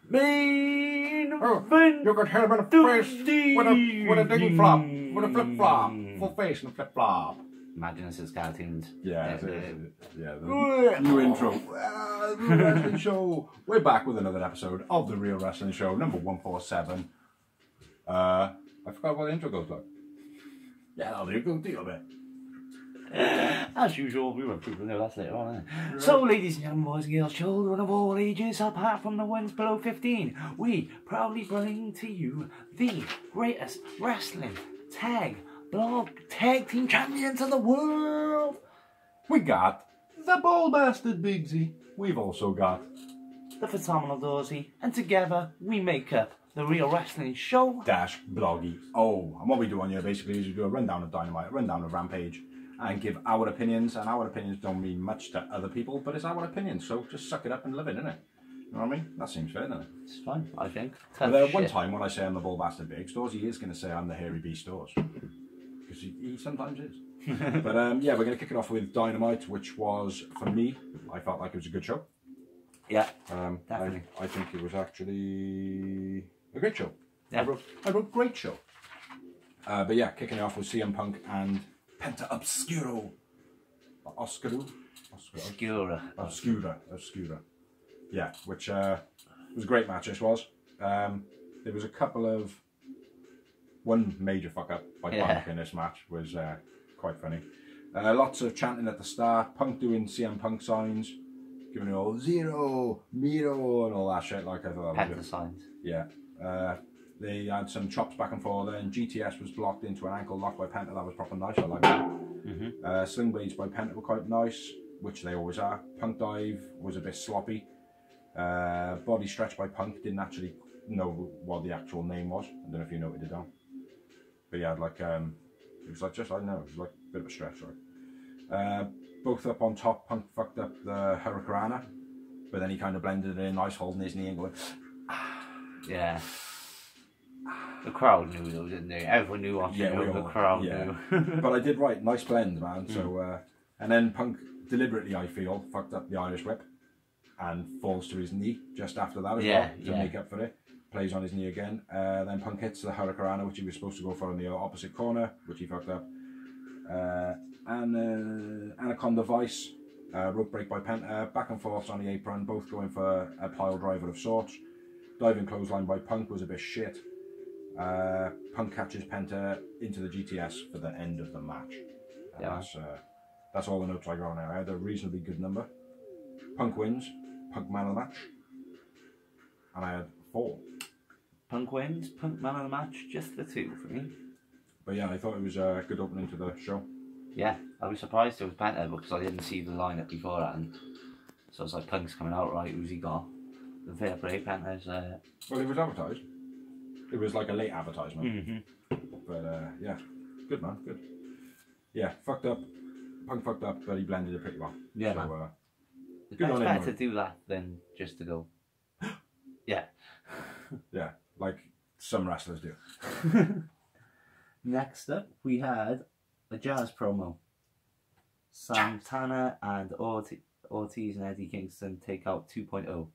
Main event. You could hit him in the face with a ding flop, with a flip flop, full face and a flip flop. Imagine this is cartoons. Yeah, the new intro. The Real Wrestling Show. We're back with another episode of the Real Wrestling Show, number 147. I forgot what the intro goes like. Yeah, that'll do a good deal of it. As usual, we won't people know that's later on, isn't it? Right. So, ladies and gentlemen, boys and girls, children of all ages, apart from the ones below 15, we proudly bring to you the greatest wrestling tag team champions of the world. We got the Ball Bastard Bigsy. We've also got the Phenomenal Dorsey, and together we make up the Real Wrestling Show Bloggy. Oh, and what we do on here basically is we do a rundown of Dynamite, a rundown of Rampage, and give our opinions, and our opinions don't mean much to other people, but it's our opinions, so just suck it up and live it, innit? You know what I mean? That seems fair, doesn't it? It's fun, I think. But one time when I say I'm the Ball Bastard Big Stores, he is going to say I'm the Hairy B Stores. Because he sometimes is. But yeah, we're going to kick it off with Dynamite, which was, for me, I felt like it was a good show. Yeah, definitely. I think it was actually a great show. Yeah. I wrote great show. But yeah, kicking it off with CM Punk and Penta Obscura. Yeah, which was a great match, this was. There was a couple of... One major fuck up by Punk in this match was quite funny. Lots of chanting at the start, Punk doing CM Punk signs, giving it all zero, miro, and all that shit. Like I thought that was good. Signs. Yeah. They had some chops back and forth, and GTS was blocked into an ankle lock by Penta. That was proper nice. I like that. Sling blades by Penta were quite nice, which they always are. Punk dive was a bit sloppy. Body stretch by Punk, didn't actually know what the actual name was. I don't know if you noted it down. But yeah, like it was like just, I don't know, it was like a bit of a stretch, right? Both up on top, Punk fucked up the Hurricanrana, but then he kind of blended it in nice, holding his knee and going, yeah. The crowd knew though, didn't they? Everyone knew what the crowd knew. But I did right, nice blend, man. So, and then Punk deliberately, I feel, fucked up the Irish whip and falls to his knee just after that as well to make up for it. Plays on his knee again. Then Punk hits the Hurricanrana, which he was supposed to go for in the opposite corner, which he fucked up. And Anaconda Vice, rope break by Penta, back and forth on the apron, both going for a pile driver of sorts. Diving clothesline by Punk was a bit shit. Punk catches Penta into the GTS for the end of the match. That's all the notes I got on there. I had a reasonably good number. Punk wins. Punk man of the match. And I had 4. Punk wins. Punk man of the match. Just the 2 for me. But yeah, I thought it was a good opening to the show. Yeah, I was surprised it was Penta because I didn't see the lineup before that. And so I was like, Punk's coming out, right? Who's he got? The fair play, Penta's... Well, it was advertised. It was like a late advertisement. But yeah, good man, good. Yeah, fucked up. Punk fucked up, but he blended it pretty well. Yeah, so, man. It's better to do that than just to go, yeah. Yeah, like some wrestlers do. Next up, we had a Jazz promo. Santana and Ortiz and Eddie Kingston take out 2.0.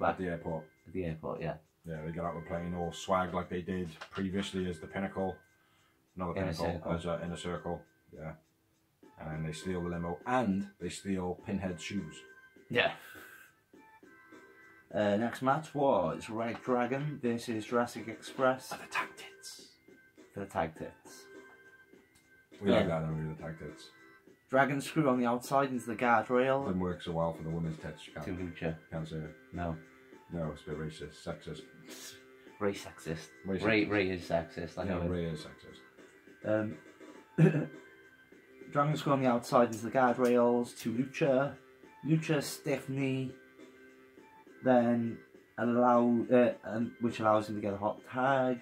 At the airport. At the airport, yeah. Yeah, they get out with playing all swag like they did previously as the Pinnacle. Another Pinnacle as Inner Circle. Yeah. And then they steal the limo and they steal Pinhead's shoes. Yeah. Next match was Red Dragon versus Jurassic Express. For the tag tits. For the tag tits. We like that, don't we, the tag tits. Dragon screw on the outside into the guardrail. Doesn't work so well for the women's tits. To Lucha. Can't say it. No. No, it's a bit racist, sexist. Ray sexist. Ray is sexist. I know. Yeah, Ray is sexist. Dragon screw on the outside into the guardrails to Lucha. Lucha stiff knee. Then which allows him to get a hot tag.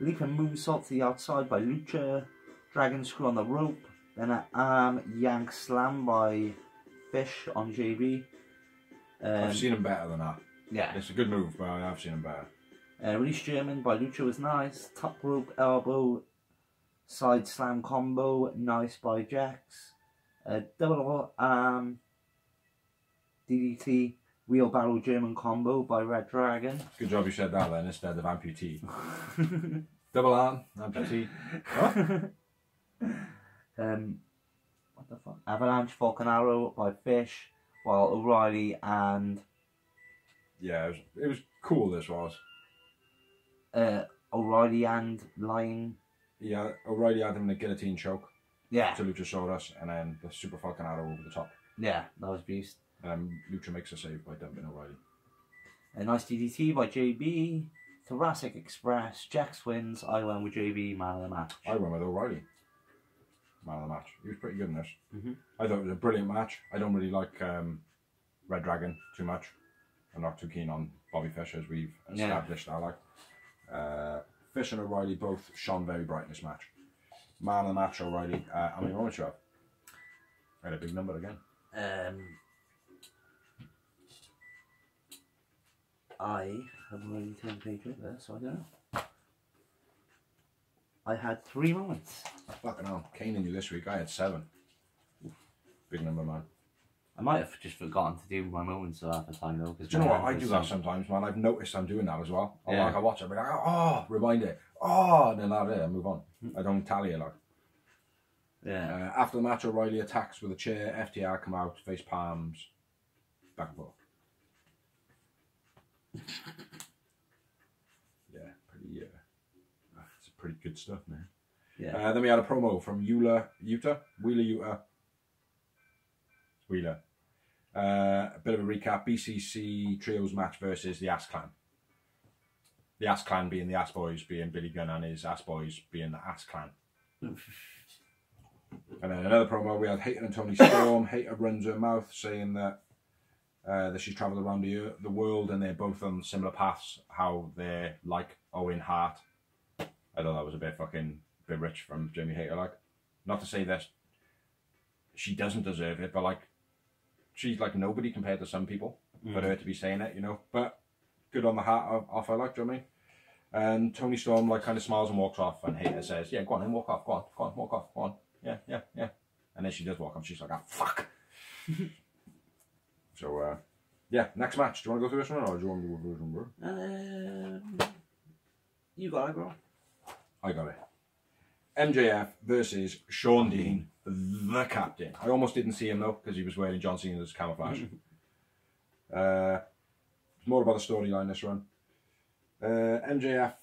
Leaping moonsault to the outside by Lucha. Dragon screw on the rope. Then an arm yank slam by Fish on JB. I've seen him better than that. Yeah. It's a good move, but I have seen him better. Release German by Lucha was nice. Top rope elbow. Side slam combo. Nice by Jax. Double arm DDT, wheelbarrow German combo by Red Dragon. Good job you said that then instead of amputee. Double arm, amputee. What? What the fuck? Avalanche Falcon Arrow by Fish, while O'Reilly and Yeah, it was cool. This was. O'Reilly and Lion. Yeah, O'Reilly had him in a guillotine choke. Yeah. To Luchasaurus, and then the Super Falcon Arrow over the top. Yeah, that was beast. Lucha makes a save by dumping O'Reilly. A nice DDT by JB. Thoracic Express. Jax wins. I went with JB, man of the match. I went with O'Reilly. Man of the match. He was pretty good in this. Mm-hmm. I thought it was a brilliant match. I don't really like Red Dragon too much. I'm not too keen on Bobby Fish, as we've established. Yeah. I like. Fish and O'Reilly both shone very bright in this match. Man of the match, O'Reilly. How many moments you have? I had a big number again. I have already turned the page over, so I don't know. I had 3 moments. Fucking hell. Caning you this week. I had 7. Big number, man. I might have just forgotten to do my moments half the time though. Do you know what? I do that sometimes, man. I've noticed I'm doing that as well. Yeah. Like I watch it, I'll be like, oh, rewind it. Oh, and then that's it, I move on. I don't tally it like. Yeah. After the match, O'Reilly attacks with a chair. FTR come out, face palms, back and forth. Yeah, pretty. It's pretty good stuff, man. Yeah. Then we had a promo from Wheeler Yuta. A bit of a recap. BCC Trios match versus the Ass Clan. The Ass Clan being the Ass Boys, being Billy Gunn, and his Ass Boys being the Ass Clan. And then another promo, we had Hater and Tony Storm. Hater runs her mouth saying that she's travelled around the world and they're both on similar paths, how they're like Owen Hart. I thought that was a bit rich from Jamie Hater. Like, not to say that she doesn't deserve it, but like, she's like nobody compared to some people for her to be saying it, you know. But good on the heart off her, like, do you know what I mean? And Tony Storm like kind of smiles and walks off, and Hater says, "Yeah, go on, then walk off. Go on, walk off. Go on. Yeah." And then she does walk off. She's like, "Ah, fuck." So, yeah, next match. Do you want to go through this one, or do you want to go through this one, bro? You got it, bro. I got it. MJF versus Sean Dean, the captain. I almost didn't see him though, because he was wearing John Cena's camouflage. It's more about the storyline this run. MJF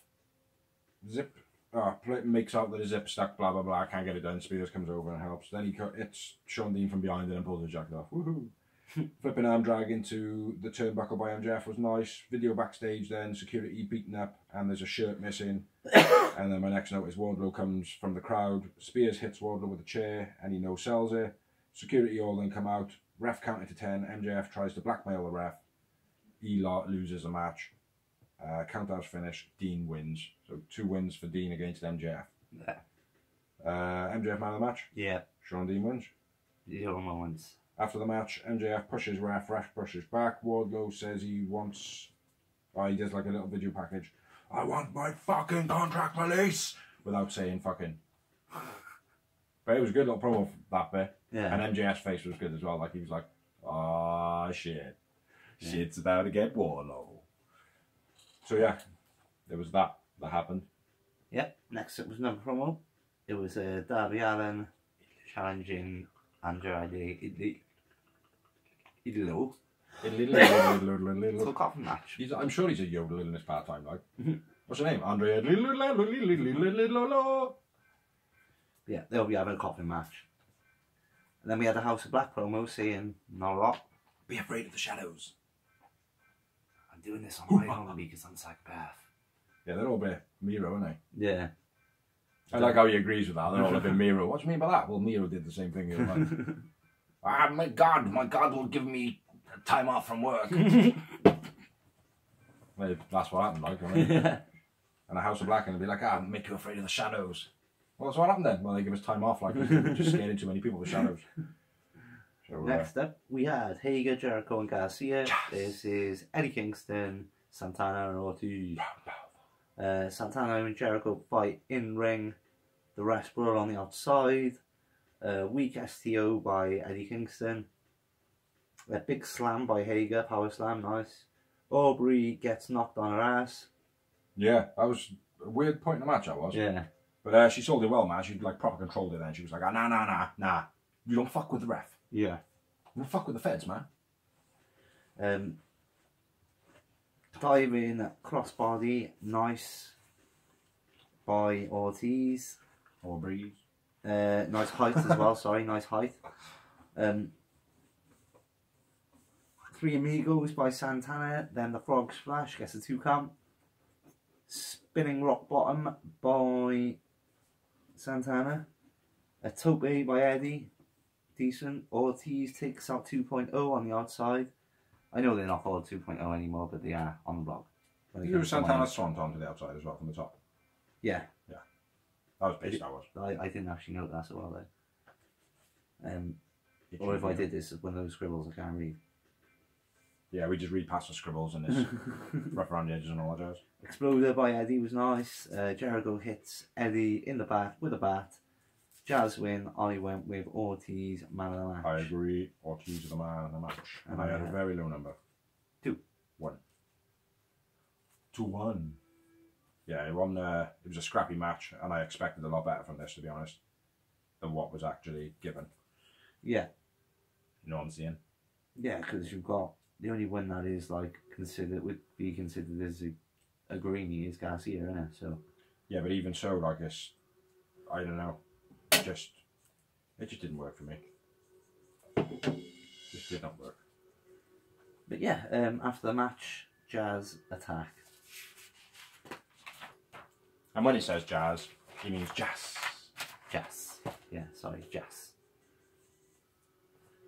makes out that his zip stuck, blah blah blah, can't get it done. Spears comes over and helps. Then he hits Sean Dean from behind and pulls his jacket off. Woohoo! Flipping arm drag into the turnbuckle by MJF was nice. Video backstage then, security beaten up, and there's a shirt missing. And then my next note is Wardlow comes from the crowd. Spears hits Wardlow with a chair and he no-sells it. Security all then come out. Ref counted to 10. MJF tries to blackmail the ref. He loses a match. Countdown's finished. Dean wins. So 2 wins for Dean against MJF. Yeah. MJF man of the match? Yeah. Sean Dean wins? 0 moments. After the match, MJF pushes ref pushes back. Wardlow says he wants... he does like a little video package. "I want my fucking contract release!" Without saying fucking. But it was a good little promo for that bit. Yeah. And MJF's face was good as well. Like, he was like, "Ah, shit. Yeah. Shit's about to get Wardlow." So yeah, there was that happened. Yep. Next it was another promo. It was Darby Allin challenging Andrade Idolo. Little coffin match. I'm sure he's a yodel in this part-time, like. What's her name? Andrea. Yeah, they'll be having a coffin match. And then we had a House of Black promo saying, "Not a lot. Be afraid of the shadows. I'm doing this on my own because I'm a psychopath." Yeah, they're all a bit Miro, aren't they? Yeah. I like how he agrees with that. They're all a bit Miro. What do you mean by that? Well, Miro did the same thing. He was like, my God will give me time off from work. Well, that's what happened, like, wasn't it? Yeah. And a House of Black, and they'd be like, make you afraid of the shadows. Well, that's what happened then. Well, they give us time off, like, just scaring too many people with shadows. So, next up, we had Hager, Jericho, and Garcia. Yes. This is Eddie Kingston, Santana, and Ortiz. Santana and Jericho fight in ring. The rest brawl on the outside. Weak STO by Eddie Kingston. A big slam by Hager, power slam, nice. Aubrey gets knocked on her ass. Yeah, that was a weird point in the match, that was. Yeah. But she sold it well, man. She like proper controlled it then. She was like, nah. You don't fuck with the ref. Yeah. You don't fuck with the feds, man. Diving crossbody, nice by Ortiz. Aubrey. Nice height as well, sorry, nice height. Three Amigos by Santana, then the Frog Splash gets a 2 count. Spinning Rock Bottom by Santana. A Tope by Eddie, decent. Ortiz takes out 2.0 on the outside. I know they're not called 2.0 anymore, but they are on the block. You were Santana's swanton to the outside as well from the top. Yeah. Yeah. That was big, that was. I didn't actually know that so well then. Or if I did this, it's one of those scribbles I can't read. Yeah, we just read past the scribbles and this rough around the edges and all that jazz. Exploder by Eddie was nice. Jericho hits Eddie in the bat with a bat. Jazz win. I went with Ortiz, man of the match. I agree. Ortiz is the man of the match. And I had a very low number. 2. 1. 2-1. Yeah, it was a scrappy match, and I expected a lot better from this, to be honest, than what was actually given. Yeah. You know what I'm saying? Yeah, because you've got the only one that is like would be considered as a greenie is Garcia, isn't it? So. Yeah, but even so, like I don't know. It just didn't work for me. Just did not work. But yeah, after the match, Jazz attack. And when he says Jazz, he means Jazz. Jazz. Yeah, sorry, Jazz.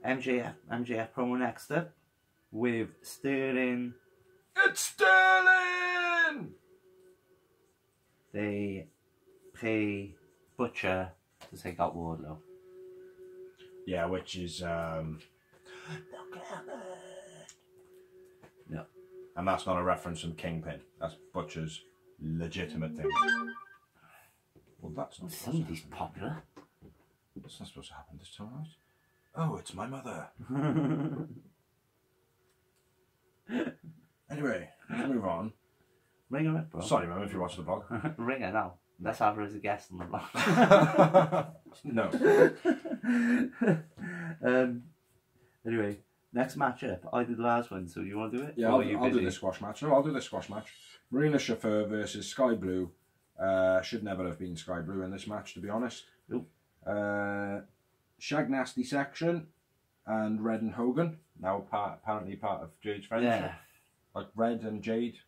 MJF promo next up with Sterling. It's Sterling! They pay Butcher to take out Wardlow. Yeah, which is no. And that's not a reference from Kingpin. That's Butcher's legitimate thing. Well, that's not somebody's popular. That's not supposed to happen this time, right? Oh, it's my mother. Anyway, let's move on. Ring her up, bro. Sorry, Mum, if you're watching the vlog. Ring her now. Let's have her as a guest on the vlog. No. Anyway, next matchup. I did the last one, so you want to do it? Yeah, I'll do the squash match. No, I'll do the squash match. Marina Shafir versus Sky Blue. Should never have been Sky Blue in this match, to be honest. Nope. Shag Nasty section and Red and Hogan. Now apparently part of Jade's friendship. Yeah. Like Red and Jade.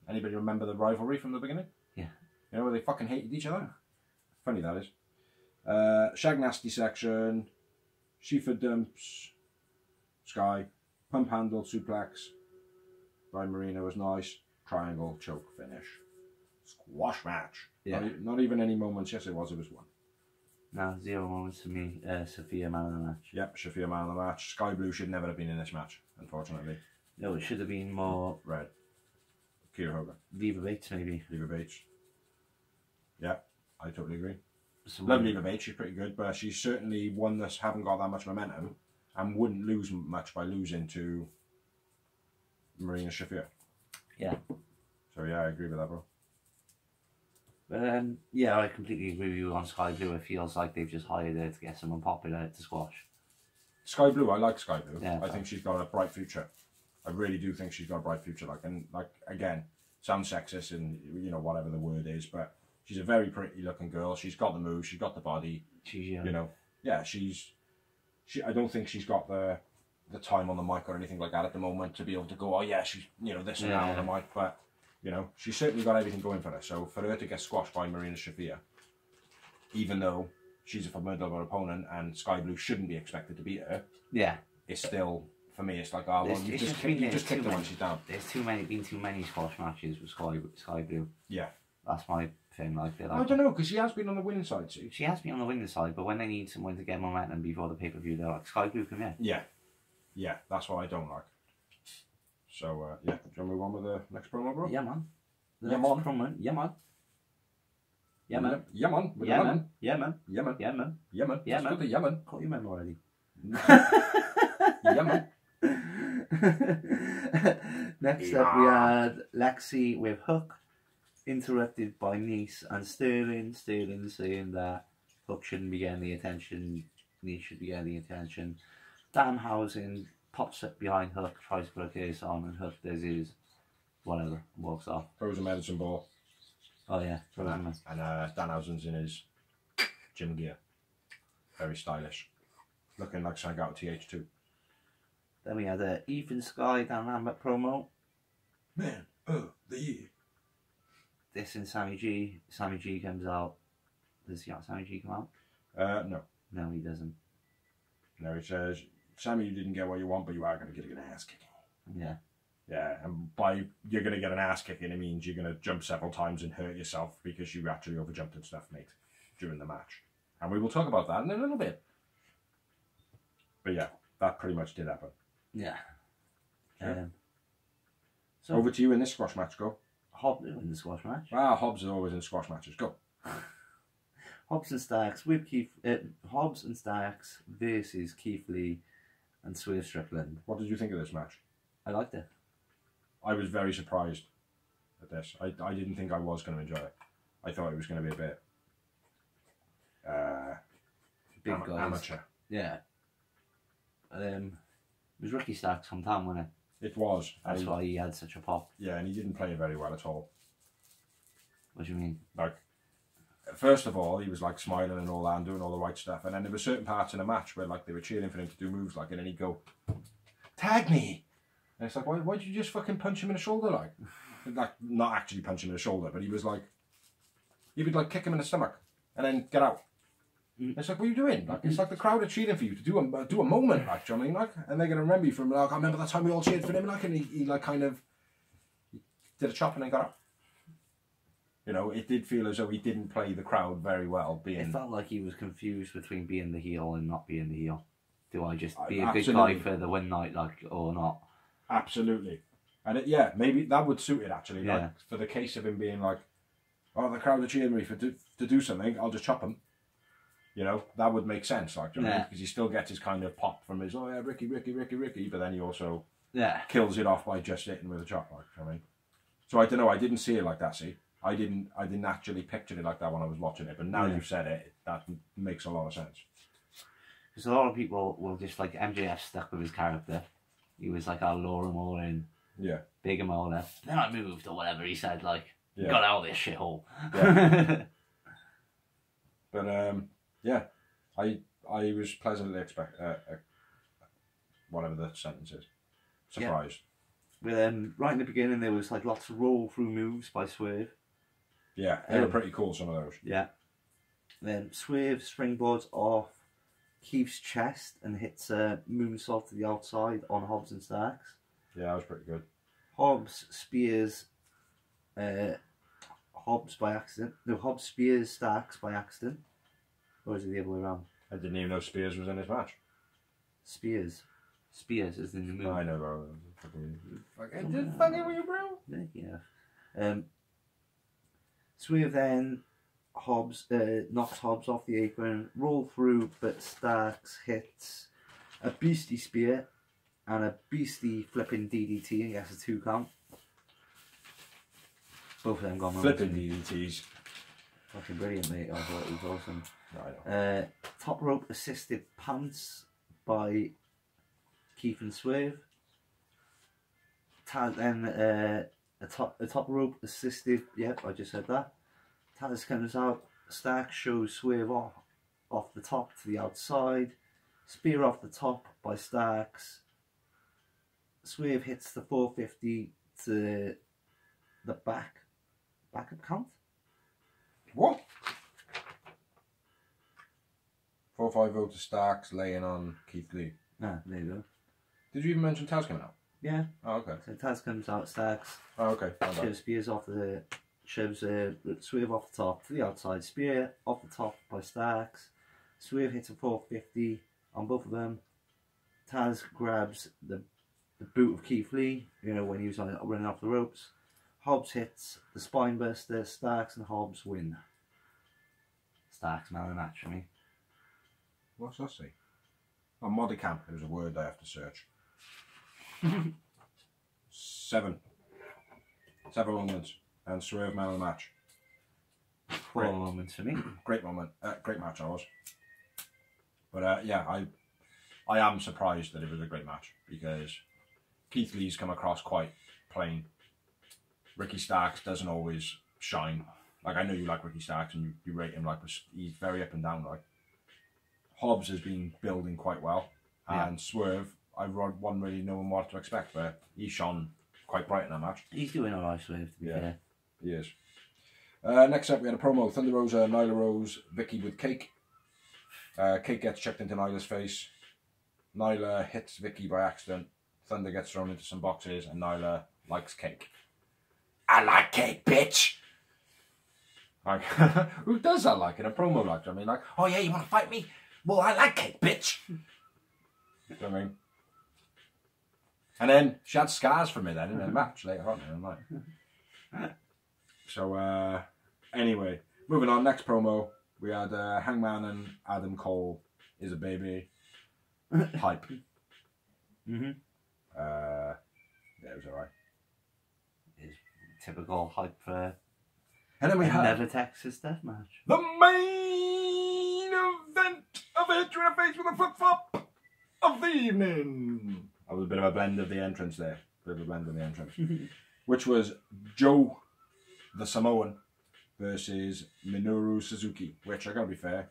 Anybody remember the rivalry from the beginning? Yeah. You know where they fucking hated each other? Funny that is. Shag Nasty section. Shifa dumps. Sky. Pump handle suplex. By Marina was nice. Triangle choke finish. Squash match. Yeah. Not even any moments. Yes, it was 1. No, 0 moments for me. Sophia man of the match. Yep, Shafir man of the match. Sky Blue should never have been in this match, unfortunately. No, it should have been more Red. Kiera Hogan. Leva Bates, maybe. Leva Bates. Yeah, I totally agree. Someone... Love Leva Bates, she's pretty good, but she's certainly one that haven't got that much momentum and wouldn't lose much by losing to Marina Shafir. Yeah. So yeah, I agree with that, bro. But yeah, I completely agree with you on Sky Blue. It feels like they've just hired her to get someone popular to squash. Sky Blue, I like Sky Blue. Yeah, I think she's got a bright future. I really do think she's got a bright future. Like again, sounds sexist and you know whatever the word is, but she's a very pretty looking girl. She's got the moves. She's got the body. She's young. You know, yeah. I don't think she's got the time on the mic or anything like that at the moment to be able to go, oh yeah, she's this and that on the mic, but. You know, she's certainly got everything going for her. So for her to get squashed by Marina Shafir, even though she's a formidable opponent and Sky Blue shouldn't be expected to beat her, yeah, it's still, for me, it's like, oh, well, you just kicked her when she's down. There's been too many squash matches with Sky Blue. Yeah. That's my thing. Like, I don't know, because she has been on the winning side too. She has been on the winning side, but when they need someone to get momentum before the pay-per-view, they're like, Sky Blue, come here. Yeah. Yeah, that's what I don't like. So, yeah, do you want to move on with the next promo, bro? Yeah, man. Yeah, man. Promo. Yeah, man. Yeah, man. Yeah, man. Yeah, man. Yeah, man. Yeah, man. Yeah, man. Yeah, man. Yeah, man. Yeah, man. Call your man already. Yeah, man. Next up, we had Lexi with Hook, interrupted by Nice and Sterling. Sterling saying that Hook shouldn't be getting the attention, Nice should be getting the attention. Danhausen pops up behind Hook, tries to put a case on, and Hook does his whatever, walks off. Throws a medicine ball. Oh yeah, And Danhausen's in his gym gear. Very stylish. Looking like something out of TH2. Then we had a Ethan Sky Dynamite promo. Man of the year. This and Sammy G. Sammy G comes out. Does Sammy G come out? No. No, he doesn't. No, he says, Sammy, you didn't get what you want, but you are going to get an ass kicking. Yeah. Yeah, and by you're going to get an ass kicking, it means you're going to jump several times and hurt yourself because you actually overjumped and stuff, mate, during the match. And we will talk about that in a little bit. But yeah, that pretty much did happen. Yeah. Sure. So over to you in this squash match, go. Hobbs in the squash match. Ah, Hobbs is always in squash matches, go. Hobbs and Starks with Hobbs and Starks versus Keith Lee and Swerve Strickland. What did you think of this match? I liked it. I was very surprised at this. I didn't think I was going to enjoy it. I thought it was going to be a bit big guys. Amateur. Yeah. It was Ricky Starks' hometown, wasn't it? It was. That's why he had such a pop. Yeah, and he didn't play it very well at all. What do you mean? Like, first of all, he was like smiling and all that and doing all the right stuff. And then there were certain parts in the match where like they were cheering for him to do moves like, and then he'd go, tag me. And it's like, why'd you just fucking punch him in the shoulder like? Like, not actually punch him in the shoulder, but he was like, you would like kick him in the stomach and then get out. It's like, what are you doing? Like, it's like the crowd are cheering for you to do a moment, like, do you know what I mean? Like, and they're gonna remember you from like, I remember that time we all cheered for him, like, and he like kind of did a chop and then got up. You know, it did feel as though he didn't play the crowd very well. It felt like he was confused between being the heel and not being the heel. Do I just be a Absolutely. good guy for the win night, like, or not? Absolutely. And yeah, maybe that would suit it actually. Yeah. Like, for the case of him being like, oh, the crowd are cheering me to do something, I'll just chop him. You know, that would make sense, like, do you know what I mean? Because he still gets his kind of pop from his, oh yeah, Ricky, but then he also kills it off by just hitting with a chop, like, do you know what I mean? So I don't know, I didn't see it like that, see? I didn't actually picture it like that when I was watching it, but now you've said it, that makes a lot of sense. Because a lot of people will just, like, MJF stuck with his character. He was like, I'll lure him all in. Yeah. Big him all up. Then I moved, or whatever he said, like, got out of this shithole. Yeah. But, yeah, I was pleasantly whatever the sentence is, surprised. Yeah. Right in the beginning, there was, like, lots of roll-through moves by Swerve. Yeah, they were pretty cool, some of those. Yeah. Then Swerve springboards off Keith's chest and hits a moonsault to the outside on Hobbs and Starks. Yeah, that was pretty good. Hobbs spears Hobbs spears Starks by accident. Or is it the other way around? I didn't even know Spears was in his match. Spears is in the movie. I know, bro. Fucking with you, bro. Yeah. Swerve then knocks Hobbs off the apron, roll through, but Starks hits a beastie spear and a beastie flipping DDT and gets a 2 count. Both of them gone. Flipping DDTs. Fucking brilliant, mate. I thought it was awesome. I know. Top rope assisted pants by Keith and Swerve. Then a top rope assisted. Yep, I just said that. Taz comes out. Stark shows Swerve off the top to the outside. Spear off the top by Starks. Swerve hits the 450 to the backup count. What? 4-5-0 to Starks laying on Keith Lee. Ah, there you go. Did you even mention Taz coming out? Yeah. Oh, okay. So Taz comes out, Starks. Oh, okay. Shoves spears off the shoves Swerve off the top to the outside. Spear off the top by Starks. Swerve hits a 450 on both of them. Taz grabs the boot of Keith Lee, you know, when he was running off the ropes. Hobbs hits the spine buster. Starks and Hobbs win. Starks man of the match for me. What's that say? Oh, modicam. It was a word I have to search. 7 moments, and Swerve man of the match. 4 moments for me. Great moment, great match I was. But yeah, I am surprised that it was a great match because Keith Lee's come across quite plain. Ricky Starks doesn't always shine. Like, I know you like Ricky Starks and you rate him, like, he's very up and down. Like, Hobbs has been building quite well, and Swerve, I wasn't really knowing what to expect, but he shone quite bright in that match. He's doing alright, Swerve, to be fair. He is. Next up, we had a promo. Thunder Rosa, Nyla Rose, Vicky with Cake. Cake gets checked into Nyla's face. Nyla hits Vicky by accident. Thunder gets thrown into some boxes, and Nyla likes cake. I like cake, bitch! Like, who does that, like, in a promo, like? I mean, like, oh yeah, you want to fight me? Well, I like cake, bitch! You know what I mean? And then she had scars from it then in the match later on. And I'm like, so, anyway, moving on, next promo, we had Hangman and Adam Cole is a baby. Hype. Mm-hmm. Yeah, it was alright. It's typical hype for and then we had Never Texas Deathmatch. The main event of Entry in a Face with a flip-flop of the evening. That was a bit of a blend of the entrance there. Which was Joe the Samoan versus Minoru Suzuki. Which, I gotta be fair,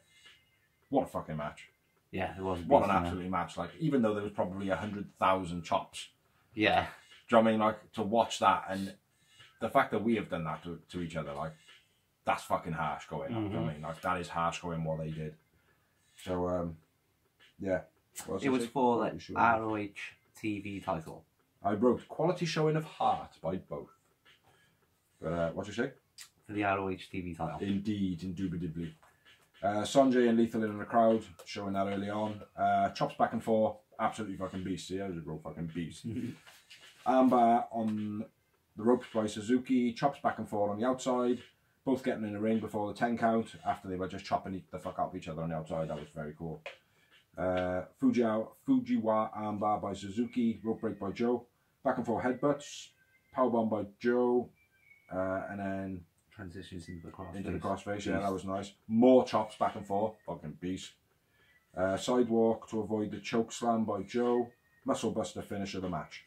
what a fucking match. Yeah, it was. What an absolute match. Like, even though there was probably 100,000 chops. Yeah. Do you know what I mean? Like, to watch that, and the fact that we have done that to each other, like, that's fucking harsh going on. You know what I mean? Like, that is harsh going what they did. So, yeah. It was for the ROH TV title. I wrote quality showing of heart by both. But, what'd you say? For the ROH TV title. Indeed, indubitably. Sanjay and Lethal in the crowd, showing that early on. Chops back and forth, absolutely fucking beast. See, I was a real fucking beast. Amber on the ropes by Suzuki, chops back and forth on the outside, both getting in the ring before the 10 count, after they were just chopping the fuck out of each other on the outside. That was very cool. Fujiwa Amber by Suzuki, rope break by Joe, back and forth headbutts, powerbomb by Joe, and then transitions into the crossface. Into the crossface, yeah, that was nice. More chops back and forth, fucking beast. Sidewalk to avoid the choke slam by Joe. Muscle buster finish of the match.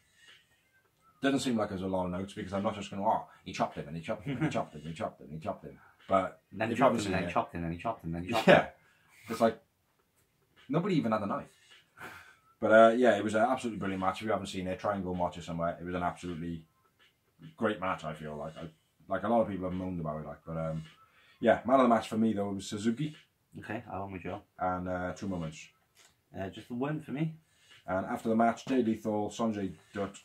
Doesn't seem like there's a lot of notes because I'm not just going, oh, he chopped him and he chopped him and he chopped him and he chopped him and he chopped him. But then he chopped him and then he chopped him and he chopped him and he chopped him. Yeah, it's like nobody even had a knife. But yeah, it was an absolutely brilliant match. If you haven't seen it, try and go and watch it somewhere. It was an absolutely great match. I feel like a lot of people have moaned about it, like, but yeah, man of the match for me though was Suzuki. Okay, I went with Joe. And 2 moments. Just the one for me. And after the match, Jay Lethal, Sanjay Dutt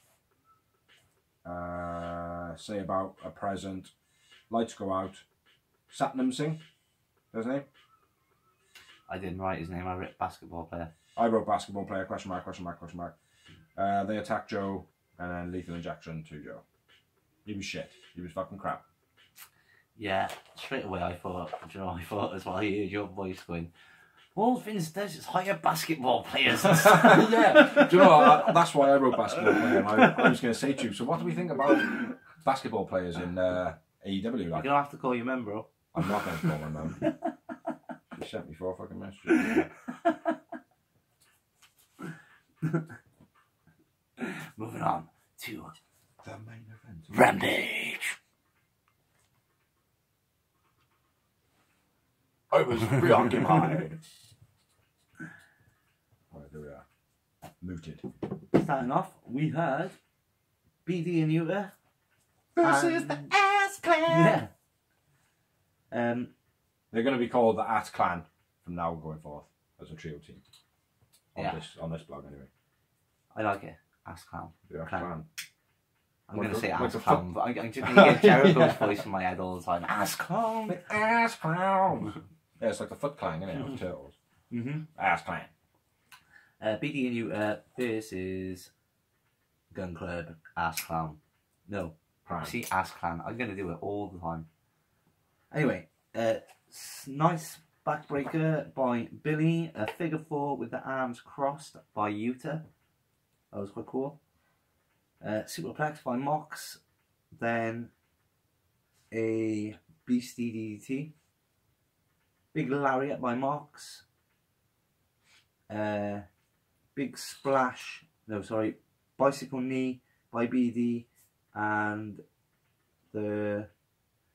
say about a present. Lights go out. Satnam Singh, his name. I didn't write his name. I wrote basketball player. I wrote basketball player. Question mark. Question mark. Question mark. They attack Joe, and then lethal injection to Joe. He was shit. He was fucking crap. Yeah, straight away I thought, you know, I thought as well, I heard your voice going, all Vince does is hire basketball players. Yeah, do you know what? That's why I wrote basketball player. And I was going to say to you, so what do we think about basketball players in AEW? Like? You're going to have to call your mem, bro. I'm not going to call my mum. She sent me 4 fucking messages. Moving on to the main event. Rampage. I was preoccupied. Right, there we are. Mooted. Starting off, we heard BD and Yuta versus the Ass Clan. Yeah. They're going to be called the Ass Clan from now going forth as a trio team. On this blog, anyway. I like it. Ass Clan. The Ass Clan. I'm going to say Ass Clown, but I'm just going to get Jericho's voice in my head all the time. Ass Clown. The Ass Clown. Yeah, it's like the Foot Clan, isn't it? Of Turtles. Ass Clan. BD and Yuta versus Gun Club. Ass Clown. No. Clan. See, Ass Clan. I'm going to do it all the time. Anyway, nice backbreaker by Billy. A figure 4 with the arms crossed by Yuta. That was quite cool. Superplex by Mox, then a Beastie DDT, big lariat by Mox, big splash, no sorry, bicycle knee by BD, and the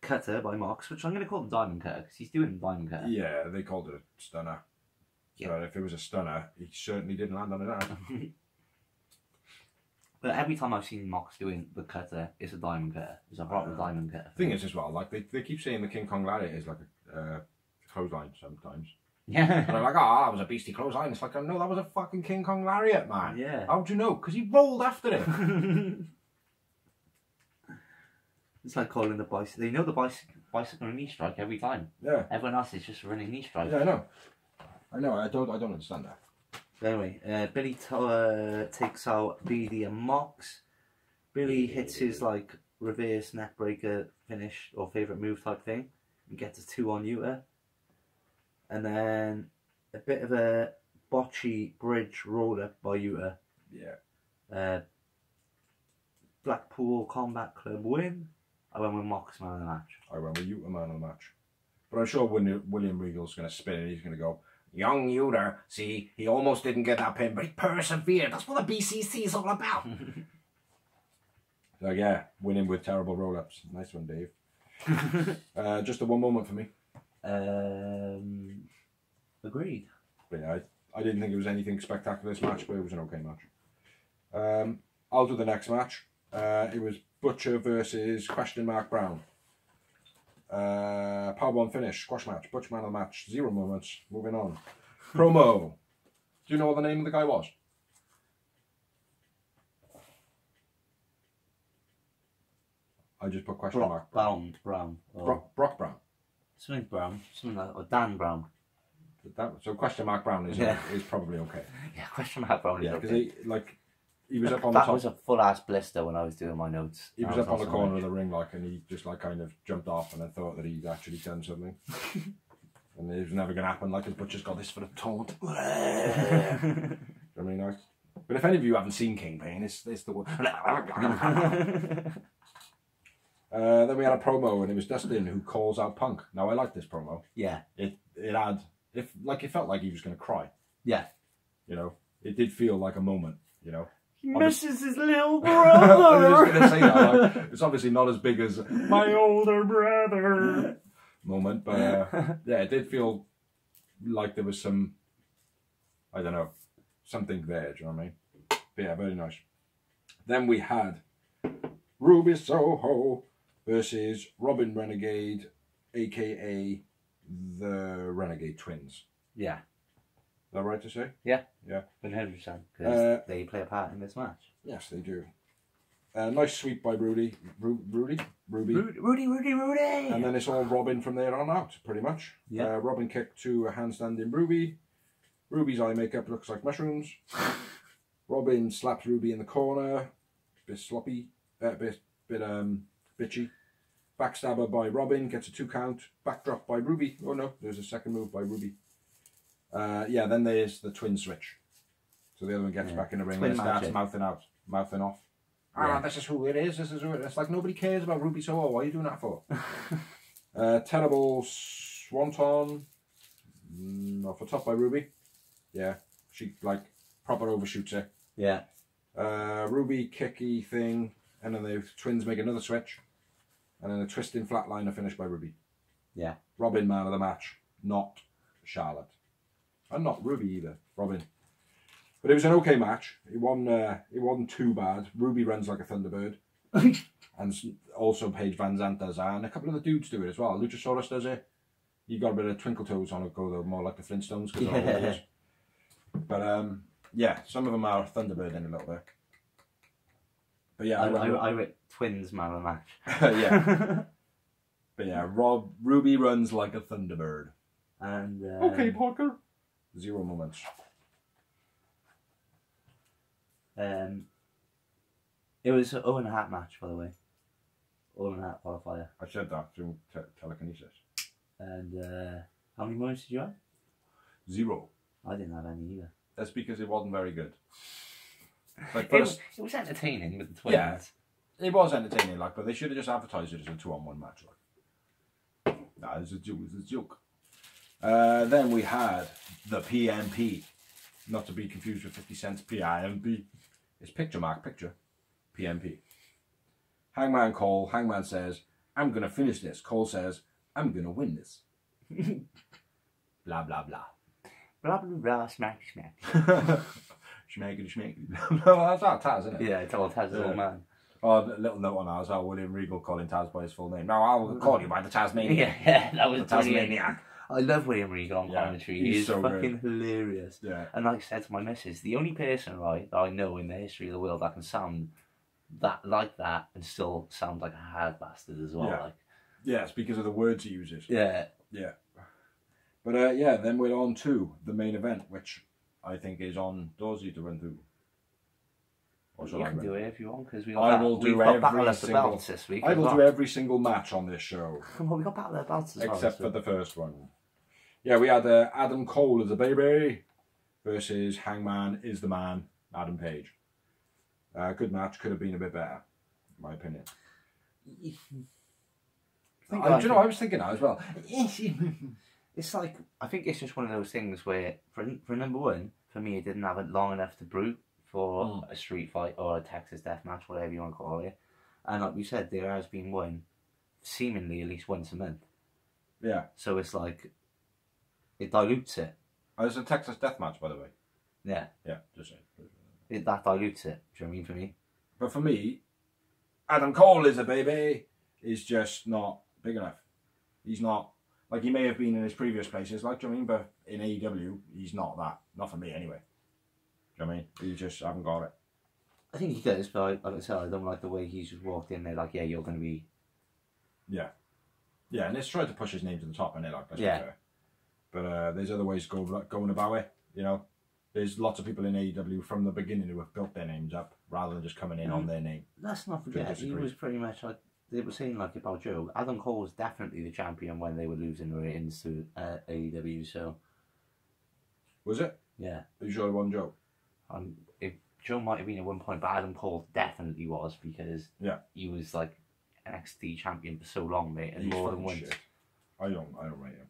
cutter by Mox, which I'm going to call the diamond cutter because he's doing the diamond cutter. Yeah, they called it a stunner. Yeah. But if it was a stunner, he certainly didn't land on it. But every time I've seen Mox doing the cutter, it's a diamond cutter. It's a proper diamond cutter. Thing is as well, like they keep saying the King Kong Lariat is like a clothesline sometimes. Yeah. And they're like, oh, that was a beastie clothesline. It's like, no, that was a fucking King Kong Lariat, man. Yeah. How'd you know? Because he rolled after it. It's like calling the bicycle. They know the bicycle knee strike every time. Yeah. Everyone else is just running knee strike. Yeah, I know. I don't understand that. But anyway, Billy takes out BD and Mox. Billy hits his like reverse neck breaker finish or favourite move type thing and gets a 2 on Yuta. And then a bit of a botchy bridge roll up by Yuta. Yeah. Blackpool Combat Club win. I went with Mox man of the match. I went with Yuta man of the match. But I'm sure William Regal's going to spin and he's going to go, young Yuta, see, he almost didn't get that pin, but he persevered. That's what the BCC is all about. So yeah, winning with terrible roll-ups. Nice one, Dave. Just a one moment for me. Agreed. But yeah, I didn't think it was anything spectacular this match, but it was an okay match. I'll do the next match. It was Butcher versus Brown. Powerbomb finish, squash match, Butcher man of the match, 0 moments. Moving on. Promo. Do you know what the name of the guy was? I just put question mark. Brown. Brock Brown. Something Brown. Something like, or Dan Brown. So question mark Brown is probably okay. Yeah, question mark Brown is okay. Because he was up on the top. That was a full ass blister when I was doing my notes. He was up on the corner of the ring and he just kind of jumped off and I thought that he'd actually done something. And it was never going to happen. His Butcher's got this for a taunt. Really nice. But if any of you haven't seen Kingpin, it's the one. Then we had a promo and it was Dustin who calls out Punk. Now I like this promo. Yeah. It felt like he was going to cry. Yeah. It did feel like a moment. He misses his little I brother. was going to say that. It's obviously not as big as my older brother moment, but yeah, it did feel like there was some, I don't know, something there. Do you know what I mean? But yeah, very nice. Then we had Ruby Soho versus Robin Renegade, aka the Renegade Twins. Yeah. Is that right to say? Yeah. Yeah. 100%. Because they play a part in this match. Yes, they do. Nice sweep by Ruby. Rudy! And then it's all Robin from there on out, pretty much. Yeah. Robin kicked to a handstand in Ruby. Ruby's eye makeup looks like mushrooms. Robin slaps Ruby in the corner. Bit sloppy. Bit bitchy. Backstabber by Robin. Gets a 2 count. Backdrop by Ruby. Oh no, there's a second move by Ruby. Yeah, then there's the twin switch. So the other one gets back in the ring and starts mouthing off. Ah, this is who it is. This is who it is. It's like nobody cares about Ruby Soho. What are you doing that for? Terrible swanton. Off the top by Ruby. Yeah, she proper overshoots it. Yeah. Ruby kicky thing, and then the twins make another switch, and then a twisting flatliner finish by Ruby. Yeah. Robin man of the match, not Charlotte. And not Ruby either, Robin. But it was an okay match. It wasn't too bad. Ruby runs like a Thunderbird. And also Paige Van Zandt does that. And a couple of the dudes do it as well. Luchasaurus does it. You got a bit of Twinkle Toes on it, go though, more like the Flintstones. Cause they're all but yeah, some of them are Thunderbird in a little bit. But yeah, I went twins man of the match. Yeah. But yeah, Ruby runs like a Thunderbird. And okay, Parker. 0 moments. It was an Owen Hart match, by the way. Owen Hart qualifier. I said that through telekinesis. And how many moments did you have? 0. I didn't have any either. That's because it wasn't very good. Like, it was entertaining with the twins. Yeah, it was entertaining, like, but they should have just advertised it as a 2-on-1 match, like. Nah, it's a joke. It's a joke. Then we had the PMP, not to be confused with 50 Cent's PIMP. It's picture mark picture, PMP. Hangman Cole. Hangman says, "I'm gonna finish this." Cole says, "I'm gonna win this." Blah blah blah. Blah blah blah. Smack smack. Schmackety schmackety. No, that's not Taz, isn't it? Yeah, it's all Taz's old man. Oh, a little note on that as well. William Regal calling Taz by his full name. No, I'll call you by the Tasmanian. Yeah, that was the Tasmaniac. I love William Regal on commentary. He's so fucking hilarious. Yeah. And like I said to my missus, the only person, right, that I know in the history of the world that can sound that like that and still sound like a hard bastard as well. Yeah. Like. Yeah, it's because of the words he uses. Yeah. Yeah. But yeah, then we're on to the main event, which I think is on Dorsey to run through. Or You can do it if you want, because we've I will do every Battle of the single. Belts this week. I will do every single match on this show, Well, we got Battle of the Belts as well. except for the first one. Yeah, we had Adam Cole as a baby versus Hangman is the man, Adam Page. Good match, could have been a bit better, in my opinion. Do you know, I was thinking that as well. It's like, I think it's just one of those things where, for number one, for me, it didn't have it long enough to brew for a street fight or a Texas death match, whatever you want to call it. And like we said, there has been one, seemingly at least once a month. Yeah. So it's like, it dilutes it. Oh, it's a Texas death match, by the way. Yeah. Yeah, just saying. That dilutes it, do you know what I mean, for me? But for me, Adam Cole is a baby is just not big enough. He's not, like he may have been in his previous places, like, do you know what I mean? But in AEW, he's not that. Not for me, anyway. Do you know what I mean? You just haven't got it. I think he does, but like I said, I don't like the way he's just walked in there like, yeah, you're going to be... Yeah. Yeah, and it's tried to push his name to the top, and they're like, that's yeah. fair. But there's other ways going about it, you know? There's lots of people in AEW from the beginning who have built their names up rather than just coming in on their name. Let's not forget, he was pretty much like, they were saying like about Joe, Adam Cole was definitely the champion when they were losing the ratings to AEW, so... Was it? Yeah. Are you sure it wasn't Joe? If Joe might have been at one point, but Adam Cole definitely was, because he was like NXT champion for so long, mate, and more than once. Shit. I don't rate him.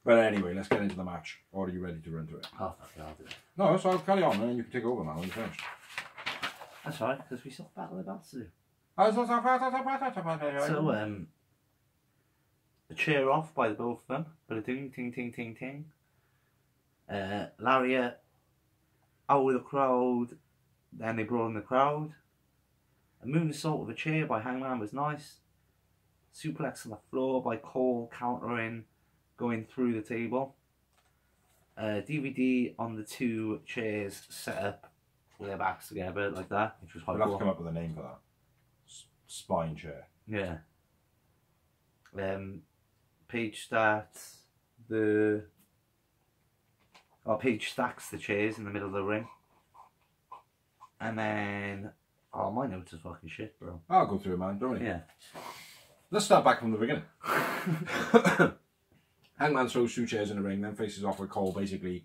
But anyway, let's get into the match. Or are you ready to run to it? Oh, fuck it, I'll do it. No, so I'll carry on, and then you can take over now when you're finished. That's alright, because we still have Battle of the Belts to do. So, a cheer off by the both of them, but a ding, ting, ting, ting, ting. Lariat out with the crowd, then they brought in the crowd. A moonsault with a chair by Hangman was nice. Suplex on the floor by Cole, countering, going through the table. DVD on the two chairs set up with their backs together like that, which was quite cool. We'll have to come up with a name for that. Spine chair. Yeah. Page starts the... Oh, Page stacks the chairs in the middle of the ring. And then... Oh, my notes are fucking shit, bro. I'll go through it, man, don't we? Yeah. Let's start back from the beginning. Hangman throws two chairs in the ring, then faces off with Cole, basically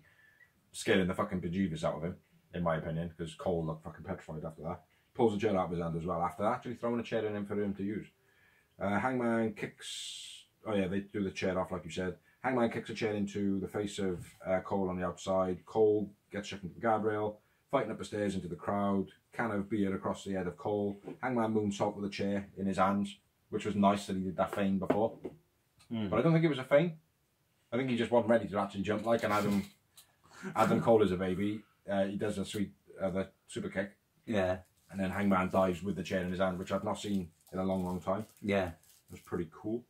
scaring the fucking bejeebus out of him, in my opinion, because Cole looked fucking petrified after that. Pulls a chair out of his hand as well after that, actually throwing a chair in him for him to use. Hangman kicks... Oh yeah, they do the chair off like you said. Hangman kicks a chair into the face of Cole on the outside. Cole gets shoved into the guardrail, fighting up the stairs into the crowd, can of beer across the head of Cole. Hangman moonsault with a chair in his hands, which was nice that he did that feint before. But I don't think it was a feint. I think he just wasn't ready to actually jump like an Adam Cole is a baby. He does a the super kick. Yeah. And then Hangman dives with the chair in his hand, which I've not seen in a long, long time. Yeah. It was pretty cool.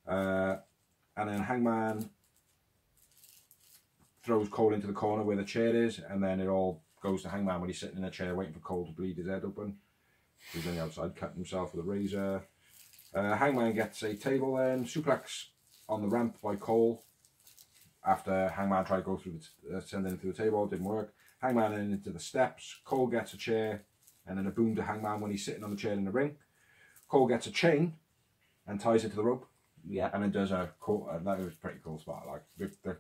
And then Hangman throws Cole into the corner where the chair is, and then it all goes to Hangman when he's sitting in a chair waiting for Cole to bleed his head open. He's on the outside cutting himself with a razor. Hangman gets a table then, suplex on the ramp by Cole. After Hangman tried to go through send him through the table, didn't work. Hangman then into the steps. Cole gets a chair, and then a boom to Hangman when he's sitting on the chair in the ring. Cole gets a chain and ties it to the rope. Yeah. And then does a cool, that was a pretty cool spot, like the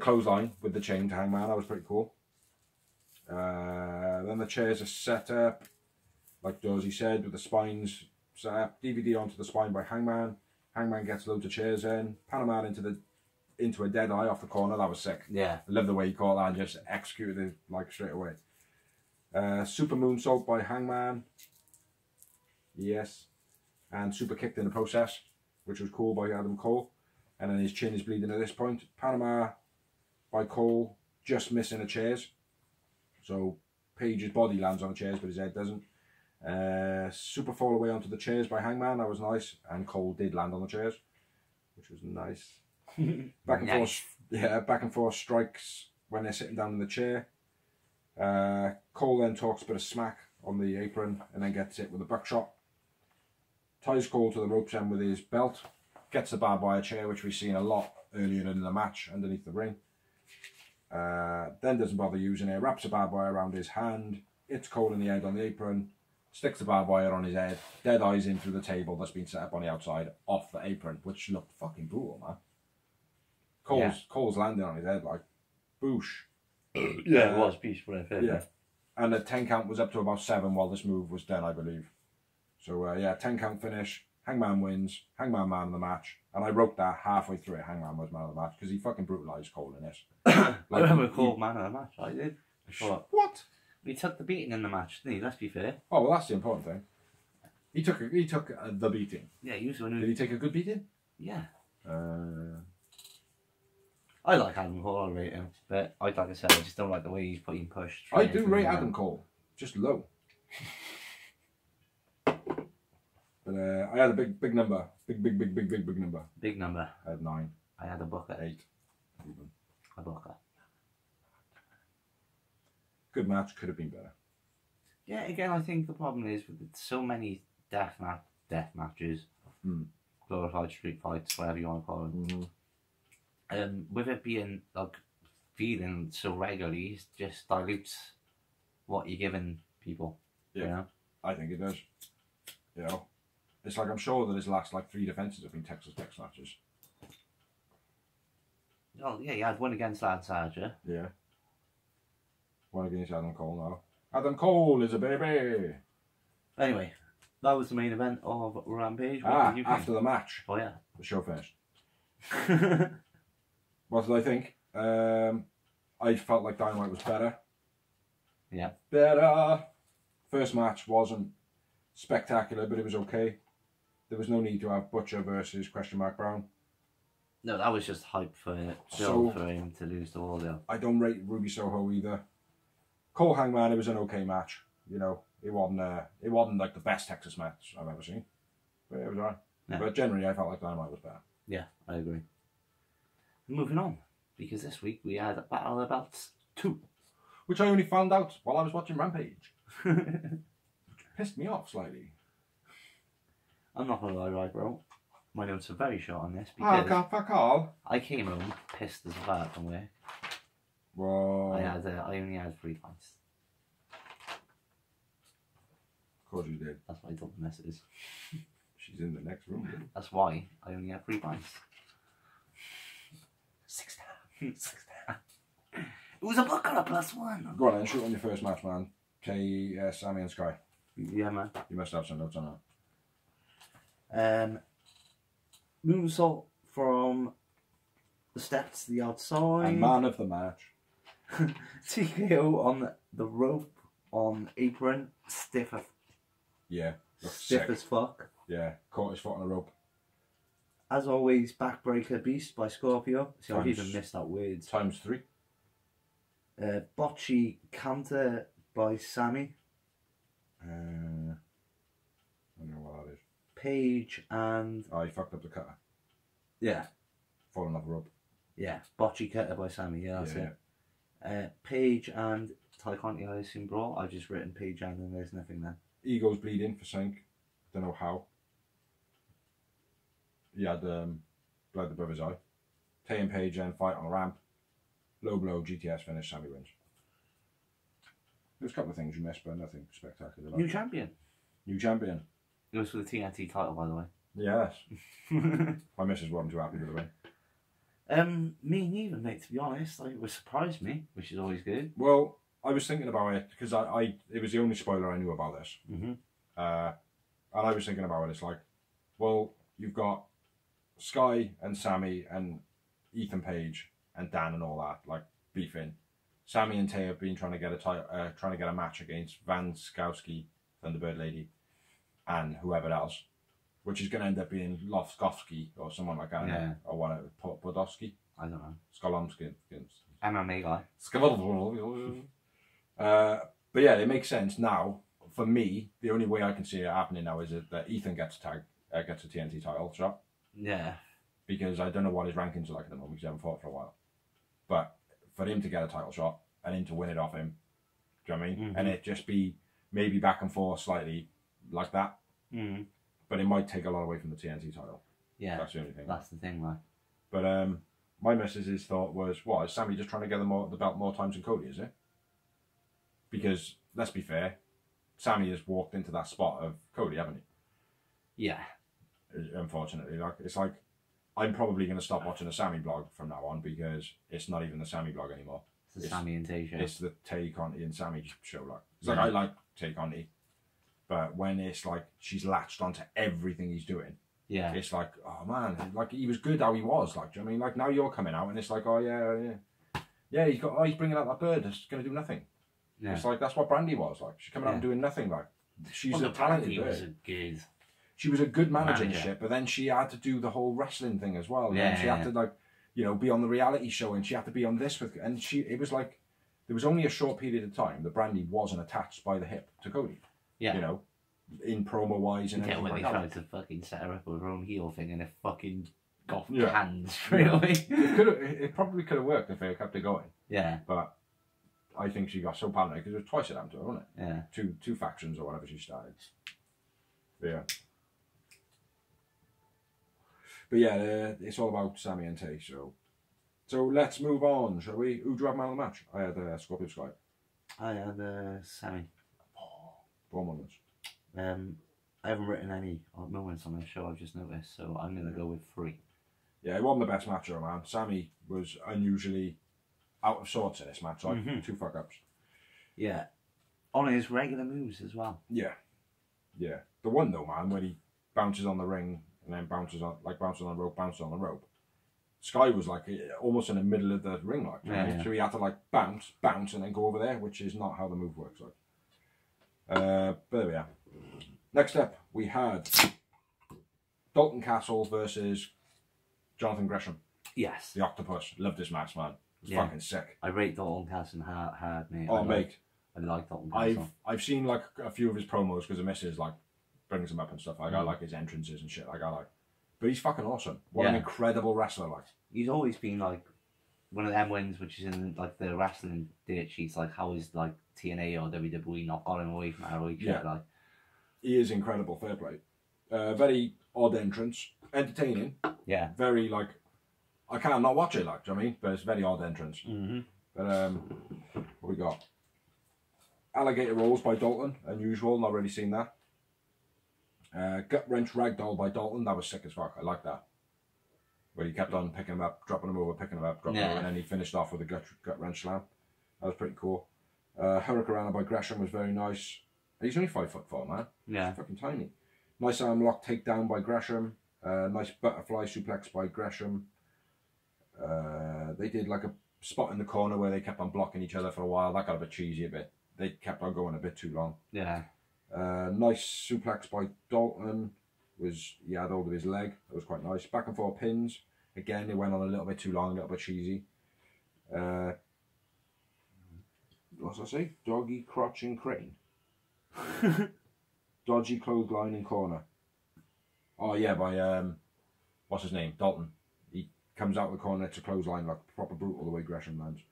clothesline with the chain to Hangman. That was pretty cool. Then the chairs are set up, like Dorsey said, with the spines set up. DVD onto the spine by Hangman. Hangman gets loads of chairs in. Panama into a dead eye off the corner. That was sick. Yeah. I love the way he caught that and just executed it like straight away. Super moonsault by Hangman. Yes. And super kicked in the process, which was cool by Adam Cole. And then his chin is bleeding at this point. Panama by Cole, just missing the chairs. So Page's body lands on the chairs, but his head doesn't. Super fall away onto the chairs by Hangman. That was nice. And Cole did land on the chairs, which was nice. Back and forth, yeah, back and forth strikes when they're sitting down in the chair. Cole then talks a bit of smack on the apron and then gets it with a buckshot. Ties Cole to the ropes end with his belt. Gets the barbed wire chair, which we've seen a lot earlier in the match underneath the ring. Then doesn't bother using it. Wraps the barbed wire around his hand. Hits Cole in the head on the apron. Sticks the barbed wire on his head. Dead eyes in through the table that's been set up on the outside off the apron, which looked fucking brutal, man. Cole's landing on his head like boosh. Yeah, it was beautiful. Yeah. And the 10 count was up to about 7 while this move was done, I believe. So yeah, 10 count finish. Hangman wins. Hangman man of the match. And I wrote that halfway through it. Hangman was man of the match because he fucking brutalised Cole in this. I remember Cole man of the match. I did. What? He took the beating in the match, didn't he? Let's be fair. Oh well, that's the important thing. He took the beating. Yeah, he was the one who... Did he take a good beating? Yeah. I like Adam Cole, I rate him. But like I said, I just don't like the way he's being pushed. I do rate Adam Cole. Just low. But I had a big number. Big number. Big number. I had 9. I had a bucket. 8. Even. A bucket. Good match, could have been better. Yeah, again, I think the problem is with so many death matches, glorified street fights, whatever you want to call them. With it being like feeling so regularly, it just dilutes what you're giving people. Yeah, you know? I think it does. You know, it's like I'm sure that his last like 3 defences have been Texas Tech matches. Oh yeah, you had one against Lance Archer. Yeah. One against Adam Cole now. Adam Cole is a baby. Anyway, that was the main event of Rampage. What did you think? After the match. Oh yeah. The show finished. What did I think? I felt like Dynamite was better. Yeah. Better. First match wasn't spectacular, but it was okay. There was no need to have Butcher versus Brown. No, that was just hype for him to lose to Wardell. I don't rate Ruby Soho either. Cole Hangman, it was an okay match. You know, it wasn't like the best Texas match I've ever seen, but it was alright. Yeah. But generally, I felt like Dynamite was better. Yeah, I agree. Moving on, because this week we had Battle of the Belts 2, which I only found out while I was watching Rampage. Which pissed me off slightly. I'm not gonna lie, right, bro. My notes are very short on this because I came home pissed as a fart from work. Well, I only had 3 pints. Of course you did. That's why I told the missus. She's in the next room. Dude. That's why I only had 3 pints. 6 down. 6 down. It was a bucket of +1. Go on then, shoot on your first match, man. Sammy and Sky. Yeah, man. You must have some notes on that. Moonsault from the steps to the outside. And man of the match. TKO on the rope, on apron, stiff as fuck. Yeah, caught his foot on the rope. As always, backbreaker beast by Scorpio. See, I've even missed that word. ×3. Bocce counter by Sammy. I don't know what that is. Page and... Oh, he fucked up the cutter. Yeah. Falling off the rope. Yeah, Bocce cutter by Sammy. Yeah, that's it. Page and Ty Conti, I assume, brawl. I've just written Page and there's nothing there. Ego's bleeding for Sink. Don't know how. He had blood above his eye. Tay and Page then fight on a ramp. Low blow, GTS finish, Sammy wins. There's a couple of things you missed, but nothing spectacular. New champion. New champion. It was for the TNT title, by the way. Yes. My missus wasn't too happy with the win. Me neither, mate, to be honest. It surprised me, which is always good. Well, I was thinking about it because it was the only spoiler I knew about this. Mm-hmm. And I was thinking about it. It's like, well, you've got Sky and Sammy and Ethan Page and Dan and all that like beefing. Sammy and Tay have been trying to get a match against Van Skowski, Thunderbird Lady, and whoever else, which is going to end up being Lofskovsky or someone like that, Yeah. or whatever, Podolski, I don't know. Skolomsky, MMA guy. But yeah, it makes sense now. For me, the only way I can see it happening now is that Ethan gets a TNT title shot. Yeah. Because I don't know what his rankings are like at the moment because he hasn't fought for a while. But for him to get a title shot and him to win it off him, do you know what I mean? Mm-hmm. And it just be maybe back and forth slightly like that. Mm-hmm. But it might take a lot away from the TNT title. Yeah. That's the only thing. That's the thing, right? But my missus's thought was, what, is Sammy just trying to get the belt more times than Cody, is it? Because, let's be fair, Sammy has walked into that spot of Cody, haven't he? Yeah. Unfortunately. It's like, I'm probably going to stop watching a Sammy blog from now on because it's not even the Sammy blog anymore. It's the Sammy and Tay show. It's the Tay Conti and Sammy show. Like, it's like I like Tay Conti, but when it's like she's latched onto everything he's doing, yeah, it's like, oh man, like he was good how he was. Like, do you know what I mean? Like now you're coming out and it's like, oh yeah, he's bringing out that bird that's going to do nothing. Yeah. It's like that's what Brandy was like. She's coming out and doing nothing. Like she's a talented bird. She was a good manager and shit, but then she had to do the whole wrestling thing as well. Yeah, and she had to like, you know, be on the reality show, and she had to be on this with, and it was like, there was only a short period of time that Brandy wasn't attached by the hip to Cody. Yeah. You know, in promo wise and everything when like they that. tried to fucking set her up with her own heel thing and it fucking got hands straight away. It probably could have worked if they kept it going. Yeah. But I think she got so paranoid because it was twice it happened to her, wasn't it? Yeah. Two factions or whatever she started. Yeah. But yeah, it's all about Sammy and Tay, so let's move on, shall we? Who do you have man of the match? I had Scorpio Sky. I had Sammy. 4 moments. I haven't written any moments on this show, I've just noticed, so I'm going to go with 3. Yeah, it wasn't the best match, man. Sammy was unusually out of sorts in this match, like 2 fuck-ups. Yeah. On his regular moves as well. Yeah. Yeah. The one, though, man, when he bounces on the ring and then bounces on the rope. Sky was like almost in the middle of the ring, like, so he had to like bounce, and then go over there, which is not how the move works. Like, but there we are. Next up, we had Dalton Castle versus Jonathan Gresham. Yes, the Octopus. Loved this match, man. It was fucking sick. I rate Dalton Castle hard, mate. Oh, mate, I like Dalton Castle. I've seen like a few of his promos because the missus like brings him up and stuff. Like I like his entrances and shit. Like I like, but he's fucking awesome. What an incredible wrestler! Like he's always been like one of them wins, which is in like the wrestling date sheets. Like how is like TNA or WWE not got him away from ROH? Yeah, like he is incredible. Fair play. Very odd entrance, entertaining. Yeah, very like I can't not watch it. Like, do you know what I mean? But it's a very odd entrance. But what we got? Alligator rolls by Dalton, unusual. Not really seen that. Gut wrench ragdoll by Dalton, that was sick as fuck. I like that. Where he kept on picking him up, dropping him over, picking him up, dropping him over, and then he finished off with a gut wrench slam. That was pretty cool. Hurricanrana by Gresham was very nice. He's only 5'4", man. Yeah. He's fucking tiny. Nice arm lock takedown by Gresham. Nice butterfly suplex by Gresham. They did like a spot in the corner where they kept on blocking each other for a while. That got a bit cheesy a bit. They kept on going a bit too long. Yeah. Nice suplex by Dalton. He had hold of his leg. That was quite nice. Back and forth pins. Again, they went on a little bit too long, a little bit cheesy. What's I say? Doggy crotch and crane. Dodgy clothesline in corner. Oh yeah, by what's his name? Dalton. He comes out of the corner to clothesline like proper brutal the way Gresham lands.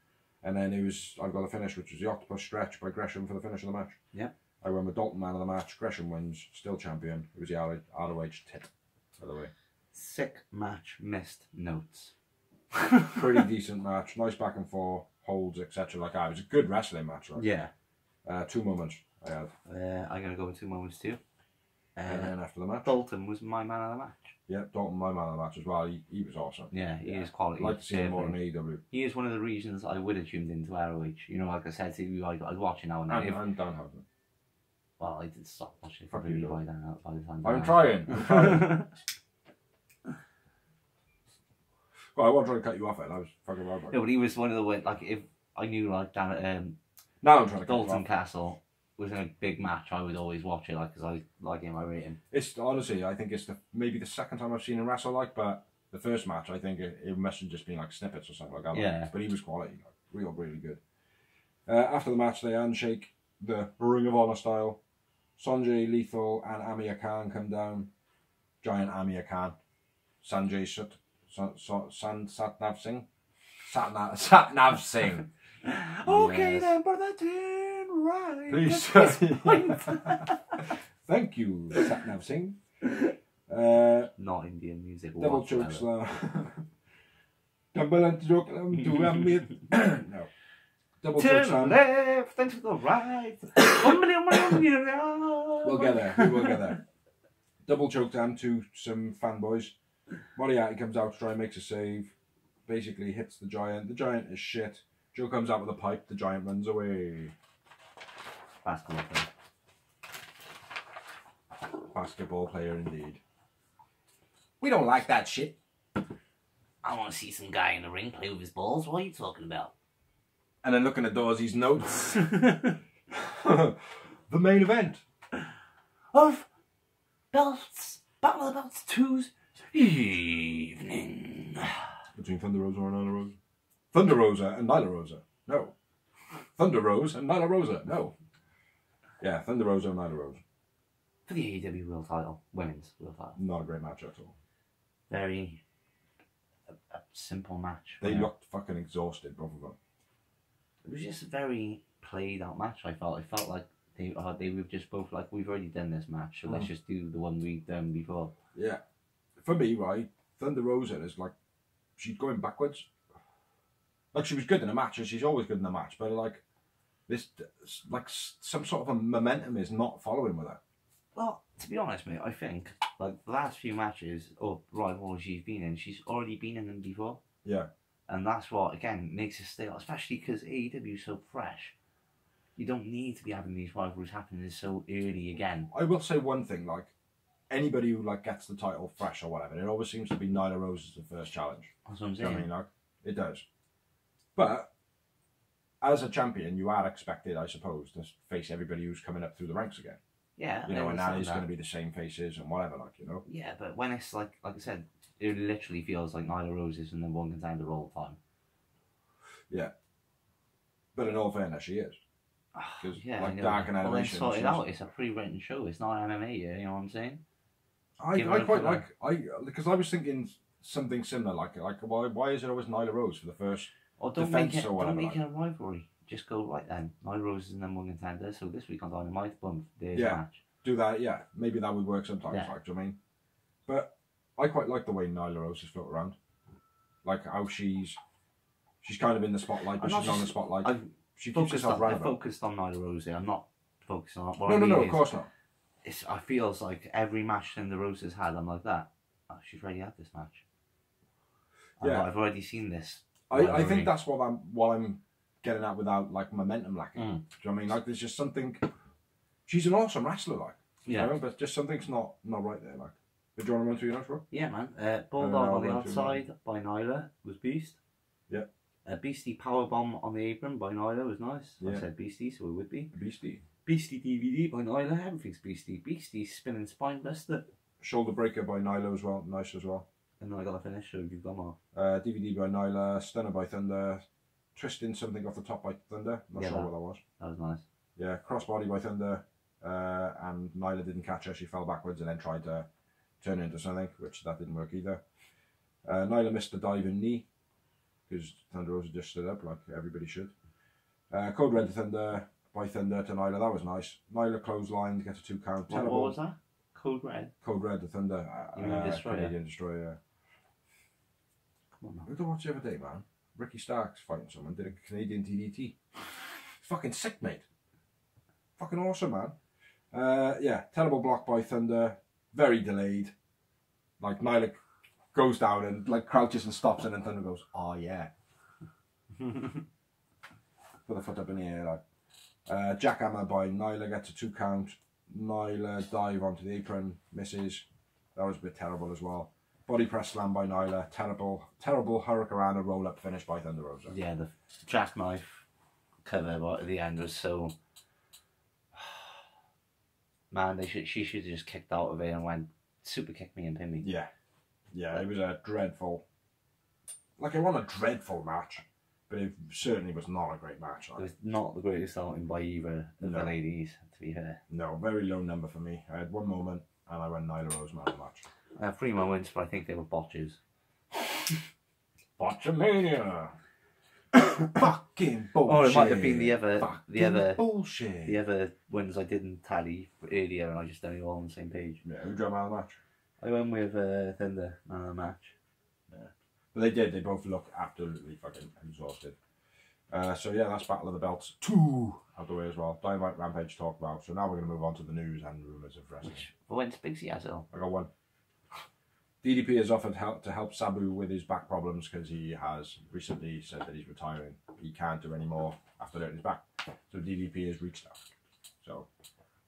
And then I've got a finish, which was the octopus stretch by Gresham for the finish of the match. Yeah. I went with Dalton man of the match. Gresham wins, still champion. It was the ROH tip, by the way. Sick match, missed notes. Pretty decent match, nice back and forth, holds, etc. Like that. It was a good wrestling match. Like. Yeah. 2 moments I had. I'm gonna go with 2 moments too. And then after the match, Dalton was my man of the match. Yeah, Dalton, my man of the match as well. He was awesome. Yeah, he is quality. I'd like to see him more in AEW. He is one of the reasons I would have tuned into ROH. You know, like I said to you, I'd watch it now and then. And Dan Houghton. Well, I did stop watching it Fuck probably you, by the time. I'm trying. Well, I wasn't trying to cut you off it. I was fucking wrong. No, but he was one of the way. Like if I knew like now I'm trying to cut Dalton you Castle was in a big match, I would always watch it, like, because I like him, I rate him. It's honestly, I think it's maybe the second time I've seen him wrestle, like, but the first match, I think it must have just been like snippets or something like that. Yeah. Like, but he was quality, like, really good. After the match, they handshake the Ring of Honor style. Sanjay, Lethal, and Amir Khan come down. Giant Amir Khan. Sanjay Satnav Singh. Satnav Singh. Okay Yes. then, but that's in right. Please. Thank you, Satnav Singh. Not Indian music. Double choke slam. Double choke slam to Amir. No. Double choke Turn slam. left, then to the right. We'll get there. We will get there. Double choke slam to some fanboys. Moriarty comes out to try and makes a save. Basically hits the Giant. The Giant is shit. Joe comes out with a pipe. The Giant runs away. Basketball player. Basketball player indeed. We don't like that shit. I want to see some guy in the ring play with his balls. What are you talking about? And then looking at Dawsey's notes. The main event. Of belts, Battle of the Belts 2's evening. Between Thunder Rosa and Nyla Rosa. Thunder Rosa and Nyla Rosa. No. Thunder Rose and Nyla Rosa. No. Yeah, Thunder Rosa and Nyla Rosa. For the AEW World Title, Women's World Title. Not a great match at all. Very a simple match. They looked fucking exhausted, both of them. It was just a very played out match. I felt. It felt like they were just both like, we've already done this match, so let's just do the one we've done before. Yeah. For me, right, Thunder Rosa is like, she's going backwards. Like, she was good in a match, and she's always good in a match, but like, this, like, some sort of a momentum is not following with her. Well, to be honest, mate, I think like the last few matches or rivals she's been in, she's already been in them before. Yeah. And that's what, again, makes it stale, especially because AEW is so fresh. You don't need to be having these rivalries happening so early again. I will say one thing, like, anybody who like gets the title fresh or whatever, it always seems to be Nyla Rose as the first challenge. That's what I'm Do you know saying. what I mean? Like, it does. But as a champion, you are expected, I suppose, to face everybody who's coming up through the ranks again. Yeah. You know, and that is going to be the same faces and whatever, like, you know. Yeah, but when it's like I said, it literally feels like Nyla Rose is the number one contender all the time. Yeah. But in all fairness, she is. Because Yeah, like I know. Dark and Well, then Animation. sort it out. It's a pre-written show. It's not MMA. You know what I'm saying? I quite like because I was thinking something similar. Like why is it always Nyla Rose for the first Or don't defense make it. or whatever? Don't make it a rivalry. Just go right then. Nyla Rose is the number one contender. So this week on Dynamite, boom, there's a match. Do that, yeah. Maybe that would work sometimes. Yeah. Like, do you know what I mean? But I quite like the way Nyla Rose is floated around. Like how she's kind of in the spotlight, but she's not in the spotlight. She keeps herself relevant. I'm focused on Nyla Rose here. I'm not focused on what No, of course not. I feels like every match the Rose has had, I'm like that. Oh, she's already had this match. Yeah. I've already seen this. I think that's what I'm getting at without like momentum lacking. Do you know what I mean? Like there's just something. She's an awesome wrestler, like. Yeah. You know, but just something's not right there, like. Do you want to run through your notes, bro? Yeah, man. Bulldog on the outside by Nyla was Beast. Yeah. Beastie Powerbomb on the apron by Nyla was nice. Yeah. I said Beastie, so it would be. Beastie. Beastie DVD by Nyla. Everything's Beastie. Beastie spinning spine buster. Shoulder breaker by Nyla as well. Nice as well. And then I got to finish, so you've got more. DVD by Nyla. Stunner by Thunder. Twisting something off the top by Thunder. Not sure what that was. That was nice. Yeah. Crossbody by Thunder. And Nyla didn't catch her. She fell backwards and then tried to turn into something, which that didn't work either. Nyla missed the diving knee because Thunder Rosa just stood up like everybody should. Code Red Thunder by Thunder to Nyla. That was nice. Nyla clothesline to get a 2 count. What was that? Code Red? Code Red to Thunder. Destroyer? Canadian Destroyer. Come on, man. I don't watch the other day, man. Ricky Starks fighting someone. Did a Canadian DDT. Fucking sick, mate. Fucking awesome, man. Yeah, terrible block by Thunder. Very delayed. Like, Nyla goes down and, like, crouches and stops, and then Thunder goes, oh, yeah. Put the foot up in the air, like. Jackhammer by Nyla gets a 2 count. Nyla dive onto the apron, misses. That was a bit terrible as well. Body press slam by Nyla. Terrible Hurricanrana roll up finish by Thunder Rosa. Yeah, the jackknife cover at the end was so. Man, she should have just kicked out of it and went super kick me and pin me. Yeah, yeah, it was a dreadful. Like, it wasn't a dreadful match, but it certainly was not a great match. Like. It was not the greatest outing by either of the ladies, to be fair. No, very low number for me. I had one moment and I went Nyla Rose man of the match. I had 3 moments, but I think they were botches. Botchamania! Fucking bullshit! Or it might have been the bullshit. The other ones I didn't tally earlier, and I just done it all on the same page. Yeah, who drew man of the match? I went with Thunder man of the match. Yeah, but they did. They both look absolutely fucking exhausted. So yeah, that's Battle of the Belts 2 out the way as well. Dynamite Rampage talked about. So now we're going to move on to the news and rumours of wrestling. When's Bigsy as well? I got one. DDP has offered to help Sabu with his back problems because he has recently said that he's retiring. He can't do any more after hurting his back. So DDP has reached out. So,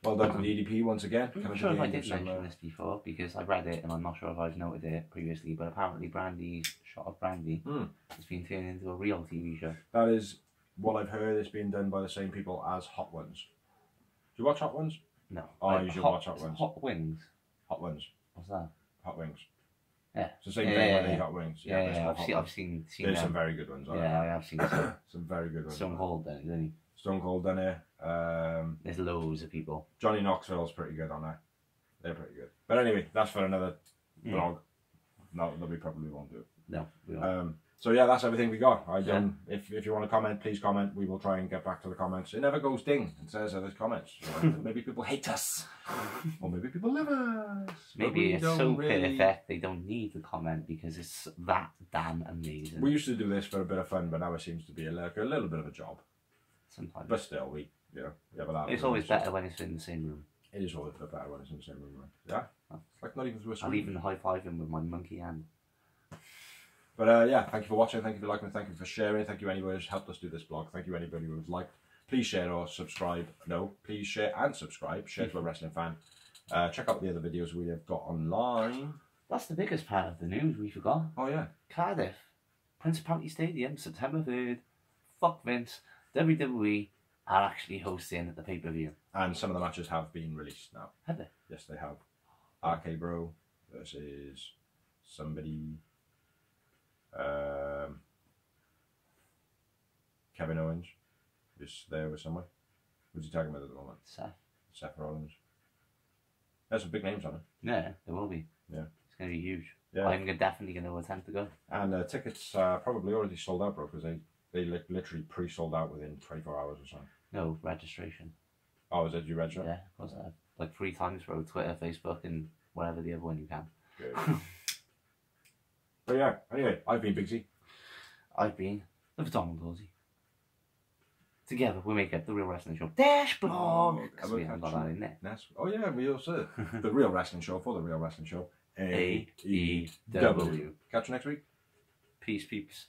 well done to DDP once again. I'm not sure if I did mention this before because I read it and I'm not sure if I've noted it previously, but apparently Brandy's Shot of Brandy has been turned into a real TV show. That is what I've heard. It's been done by the same people as Hot Ones. Do you watch Hot Ones? No. Oh, you should watch Hot Ones. Hot Wings. Hot Ones. What's that? Hot Wings. Yeah. It's the same thing when they eat hot wings. Yeah, I've seen There's some very good ones. Yeah, I have seen some. Some very good ones. Stone Cold done it, didn't he? Stone Cold done it. There's loads of people. Johnny Knoxville's pretty good on that. They're pretty good. But anyway, that's for another vlog. No, that we probably won't do. No, we won't. So yeah, that's everything we got. If you want to comment, please comment. We will try and get back to the comments. It never goes ding and says there's comments. So maybe people hate us, or maybe people love us. Maybe it's so perfect they don't need to comment because it's that damn amazing. We used to do this for a bit of fun, but now it seems to be a little bit of a job. Sometimes, but still, we have a lot. It's always better when it's in the same room. It is always better when it's in the same room. Right? Yeah, it's like not even through a screen. I'll even high five him with my monkey hand. But yeah, thank you for watching, thank you for liking, thank you for sharing, thank you anybody who's helped us do this blog, thank you anybody who's liked. Please share or subscribe. No, please share and subscribe. Share to a wrestling fan. Check out the other videos we have got online. That's the biggest part of the news we forgot. Oh yeah. Cardiff, Principality Stadium, September 3rd. Fuck Vince. WWE are actually hosting the pay-per-view. And some of the matches have been released now. Have they? Yes, they have. RK Bro versus somebody. Kevin Owens is there with someone. Who's he talking about at the moment? Seth Rollins. There's some big names on it. Yeah, there will be. Yeah. It's going to be huge. Yeah. I'm definitely going to attempt to go. And tickets are probably already sold out, bro, because they literally pre-sold out within 24 hours or something. No, registration. Oh, is it you register? Yeah, of course I have. Like 3 times for Twitter, Facebook, and whatever the other one you can. Good. But yeah, anyway, I've been Bigsy. I've been the Phenomenal Dorsey. Together we make up the Real Wrestling Show Dash Blog. Because we haven't got that in there. Oh yeah, we also the Real Wrestling Show for the Real Wrestling Show. AEW. Catch you next week. Peace, peeps.